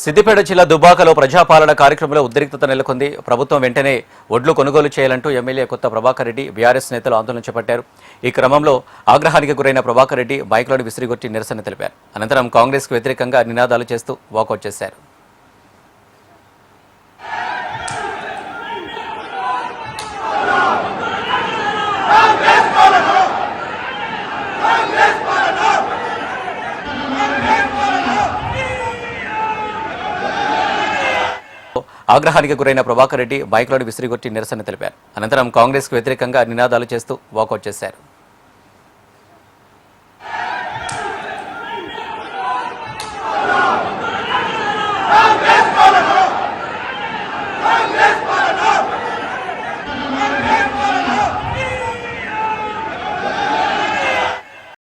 సిద్దిపేట జిల్లా దుబ్బాకలో ప్రజాపాలన కార్యక్రమంలో ఉద్రిక్తత నెలకొంది. ప్రభుత్వం వెంటనే ఒడ్లు కొనుగోలు చేయాలంటూ ఎమ్మెల్యే కొత్త ప్రభాకర్ రెడ్డి బీఆర్ఎస్ నేతలు ఆందోళన చేపట్టారు. ఈ క్రమంలో ఆగ్రహానికి గురైన ప్రభాకర్ రెడ్డి బైక్లోని విసిరిగొట్టి నిరసన తెలిపారు. అనంతరం కాంగ్రెస్కు వ్యతిరేకంగా నినాదాలు చేస్తూ వాకౌట్ చేశారు. ఆగ్రహానికి గురైన ప్రభాకర్ రెడ్డి బైక్లోని విసిరిగొట్టి నిరసన తెలిపారు. అనంతరం కాంగ్రెస్కు వ్యతిరేకంగా నినాదాలు చేస్తూ వాకౌట్ చేశారు.